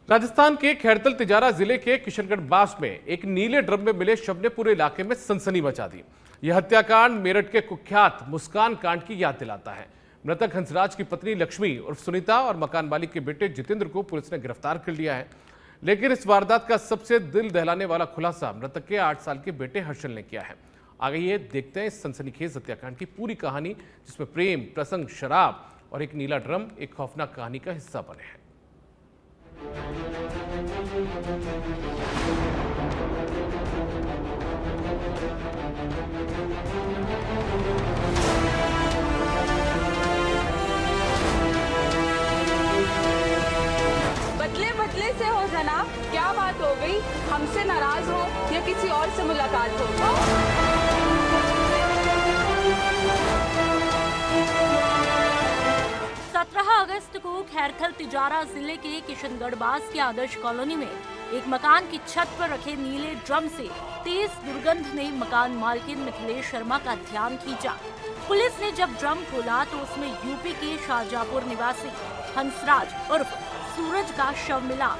राजस्थान के खैरतल तिजारा जिले के किशनगढ़ बास में एक नीले ड्रम में मिले शव ने पूरे इलाके में सनसनी मचा दी। यह हत्याकांड मेरठ के कुख्यात मुस्कान कांड की याद दिलाता है। मृतक हंसराज की पत्नी लक्ष्मी उर्फ सुनीता और मकान मालिक के बेटे जितेंद्र को पुलिस ने गिरफ्तार कर लिया है। लेकिन इस वारदात का सबसे दिल दहलाने वाला खुलासा मृतक के 8 साल के बेटे हर्षल ने किया है। आगे ये देखते हैं इस सनसनीखेज हत्याकांड की पूरी कहानी, जिसमें प्रेम, प्रसंग, शराब और एक नीला ड्रम एक खौफनाक कहानी का हिस्सा बने हैं। बदले बदले से हो जनाब, क्या बात हो गई? हमसे नाराज हो या किसी और से मुलाकात हो? 17 अगस्त को खैरथल तिजारा जिले के किशनगढ़ बास के आदर्श कॉलोनी में एक मकान की छत पर रखे नीले ड्रम से तेज दुर्गंध ने मकान मालकिन मिथिलेश शर्मा का ध्यान खींचा। पुलिस ने जब ड्रम खोला तो उसमें यूपी के शाहजहांपुर निवासी हंसराज उर्फ सूरज का शव मिला।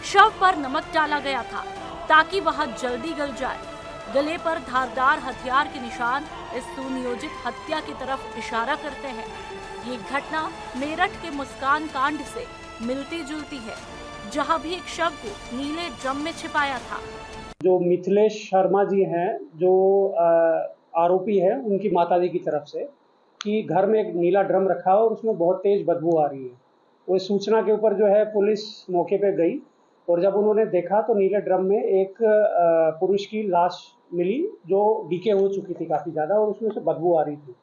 शव पर नमक डाला गया था ताकि वह जल्दी गल जाए। गले पर धारदार हथियार के निशान इस सुनियोजित हत्या की तरफ इशारा करते हैं। ये घटना मेरठ के मुस्कान कांड से मिलती जुलती है, जहां भी एक शव को नीले ड्रम में छिपाया था। जो मिथिलेश शर्मा जी हैं, जो आरोपी है, उनकी माताजी की तरफ से कि घर में एक नीला ड्रम रखा है और उसमें बहुत तेज बदबू आ रही है। वो सूचना के ऊपर जो है पुलिस मौके पे गई और जब उन्होंने देखा तो नीले ड्रम में एक पुरुष की लाश मिली जो डीके हो चुकी थी काफ़ी ज़्यादा और उसमें से बदबू आ रही थी।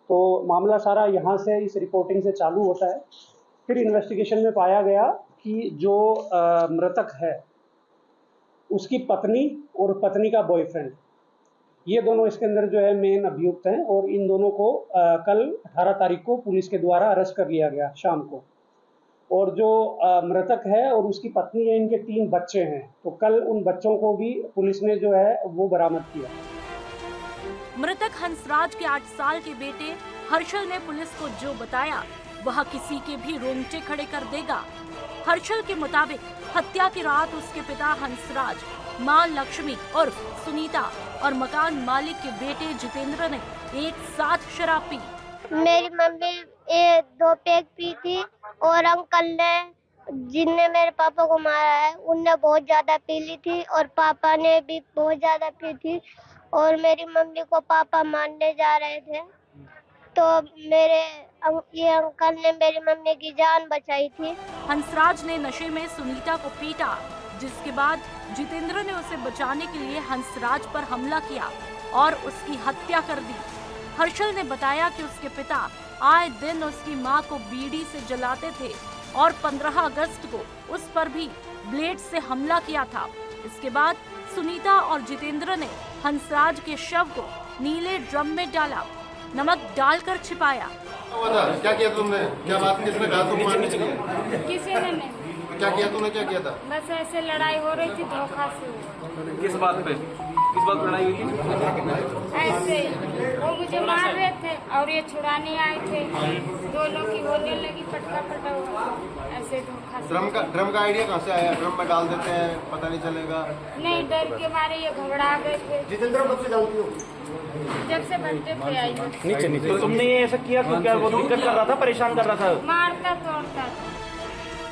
तो मामला सारा यहाँ से इस रिपोर्टिंग से चालू होता है। फिर इन्वेस्टिगेशन में पाया गया कि जो मृतक है उसकी पत्नी और पत्नी का बॉयफ्रेंड, ये दोनों इसके अंदर जो है मेन अभियुक्त हैं और इन दोनों को कल 18 तारीख को पुलिस के द्वारा अरेस्ट कर लिया गया शाम को। और जो मृतक है और उसकी पत्नी है, इनके 3 बच्चे हैं, तो कल उन बच्चों को भी पुलिस ने जो है वो बरामद किया। मृतक हंसराज के 8 साल के बेटे हर्षल ने पुलिस को जो बताया वह किसी के भी रोंगटे खड़े कर देगा। हर्षल के मुताबिक हत्या की रात उसके पिता हंसराज, मां लक्ष्मी उर्फ सुनीता और मकान मालिक के बेटे जितेंद्र ने एक साथ शराब पी। मेरी मम्मी 2 पैक पी थी और अंकल ने, जिनने मेरे पापा को मारा है, उनने बहुत ज्यादा पी ली थी और पापा ने भी बहुत ज्यादा पी थी और मेरी मम्मी को पापा मारने जा रहे थे तो ये अंकल ने मेरी मम्मी की जान बचाई थी। हंसराज ने नशे में सुनीता को पीटा, जिसके बाद जितेंद्र ने उसे बचाने के लिए हंसराज पर हमला किया और उसकी हत्या कर दी। हर्षल ने बताया कि उसके पिता आए दिन उसकी मां को बीड़ी से जलाते थे और 15 अगस्त को उस पर भी ब्लेड से हमला किया था। इसके बाद सुनीता और जितेंद्र ने हंसराज के शव को नीले ड्रम में डाला, नमक डालकर छिपाया। क्या किया तुमने? क्या बात, किसने कहा तुम मारने के लिए? किसी ने नहीं। क्या किया तूने? क्या किया था? बस ऐसे लड़ाई हो रही थी, धोखा से। किस बात पे? किस बात पे लड़ाई हुई थी? ऐसे ही वो मुझे मार रहे थे और ये छुड़ाने आए थे, दोनों की होने लगी पटका पटा हुआ, ऐसे धोखा से। ड्रम का आइडिया कहाँ से आया? ड्रम में डाल देते हैं, पता नहीं चलेगा। नहीं, डर के मारे ये घबरा गए थे। जितेंद्र कब से जानती हो? जब से बनते थे आई नीचे। तो तुमने ये ऐसा किया क्यों? क्या वो दिक्कत कर रहा था, परेशान कर रहा था? मारता तोड़ता था।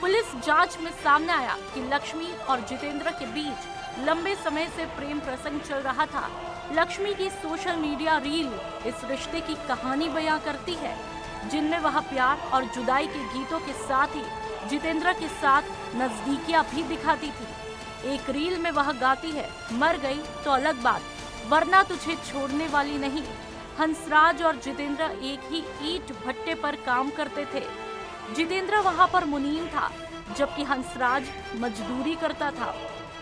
पुलिस जांच में सामने आया कि लक्ष्मी और जितेंद्र के बीच लंबे समय से प्रेम प्रसंग चल रहा था। लक्ष्मी की सोशल मीडिया रील इस रिश्ते की कहानी बयां करती है, जिनमें वह प्यार और जुदाई के गीतों के साथ ही जितेंद्र के साथ नजदीकियां भी दिखाती थी। एक रील में वह गाती है, मर गई तो अलग बात, वरना तुझे छोड़ने वाली नहीं। हंसराज और जितेंद्र एक ही ईंट भट्टे पर काम करते थे। जितेंद्र वहां पर मुनीम था, जबकि हंसराज मजदूरी करता था।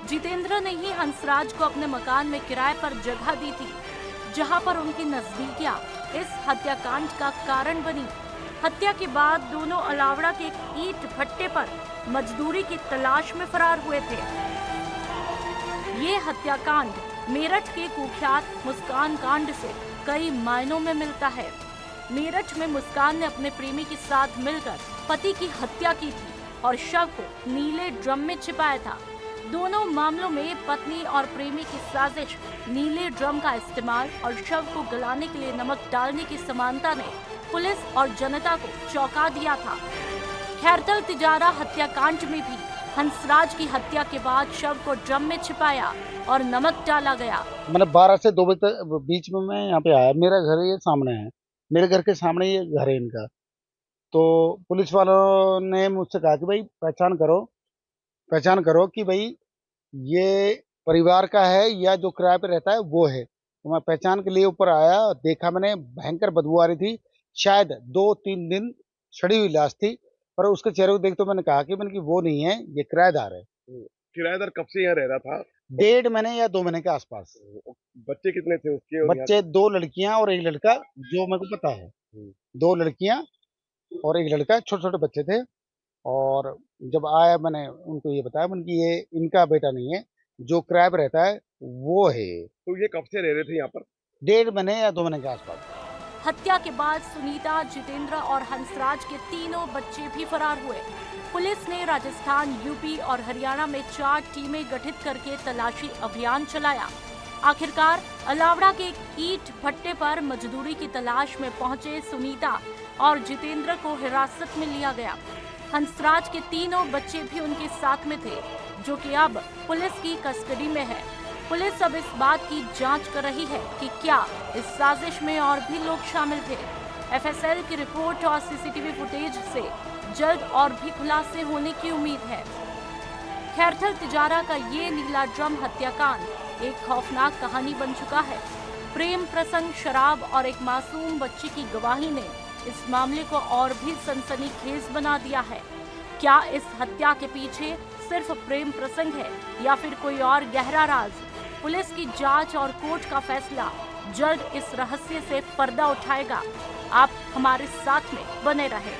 जितेंद्र ने ही हंसराज को अपने मकान में किराए पर जगह दी थी, जहां पर उनकी नजदीकियां इस हत्याकांड का कारण बनी। हत्या के बाद दोनों अलावड़ा के एक ईंट भट्टे पर मजदूरी की तलाश में फरार हुए थे। ये हत्याकांड मेरठ के कुख्यात मुस्कान कांड से कई मायनों में मिलता है। मेरठ में मुस्कान ने अपने प्रेमी के साथ मिलकर पति की हत्या की थी। और शव को नीले ड्रम में छिपाया था। दोनों मामलों में पत्नी और प्रेमी की साजिश, नीले ड्रम का इस्तेमाल और शव को गलाने के लिए नमक डालने की समानता ने पुलिस और जनता को चौंका दिया था। खैरथल तिजारा हत्याकांड में भी हंसराज की हत्या के बाद शव को ड्रम में छिपाया और नमक डाला गया। मैंने 12 से 2 बजे तक बीच में मैं यहाँ पे आया। मेरा घर ये सामने है, मेरे घर के सामने ये घर है इनका। तो पुलिस वालों ने मुझसे कहा कि भाई पहचान करो कि भाई ये परिवार का है या जो किराए पे रहता है वो है। तो मैं पहचान के लिए ऊपर आया और देखा, मैंने भयंकर बदबू आ रही थी। शायद 2-3 दिन सड़ी हुई लाश थी, पर उसके चेहरे को देख तो मैंने कहा कि वो नहीं है, ये किराएदार है। किराएदार कब से यहाँ रह रहा था? 1.5 महीने या 2 महीने के आसपास। बच्चे कितने थे उसके? बच्चे 2 लड़कियां और 1 लड़का, जो मेरे को पता है। 2 लड़कियां और 1 लड़का, छोटे छोटे बच्चे थे। और जब आया मैंने उनको ये बताया, मैंने कि ये इनका बेटा नहीं है, जो किराए पर रहता है वो है। तो ये कब से रह रहे थे यहाँ पर? 1.5 महीने या 2 महीने के आसपास। हत्या के बाद सुनीता, जितेंद्र और हंसराज के तीनों बच्चे भी फरार हुए। पुलिस ने राजस्थान, यूपी और हरियाणा में 4 टीमें गठित करके तलाशी अभियान चलाया। आखिरकार अलावड़ा के ईंट भट्टे पर मजदूरी की तलाश में पहुंचे सुनीता और जितेंद्र को हिरासत में लिया गया। हंसराज के तीनों बच्चे भी उनके साथ में थे, जो कि अब पुलिस की कस्टडी में है। पुलिस अब इस बात की जांच कर रही है कि क्या इस साजिश में और भी लोग शामिल थे। एफएसएल की रिपोर्ट और सीसीटीवी फुटेज से जल्द और भी खुलासे होने की उम्मीद है। खैरथल तिजारा का ये नीला ड्रम हत्याकांड एक खौफनाक कहानी बन चुका है। प्रेम प्रसंग, शराब और एक मासूम बच्ची की गवाही ने इस मामले को और भी सनसनीखेज बना दिया है। क्या इस हत्या के पीछे सिर्फ प्रेम प्रसंग है या फिर कोई और गहरा राज? पुलिस की जांच और कोर्ट का फैसला जल्द इस रहस्य से पर्दा उठाएगा। आप हमारे साथ में बने रहें।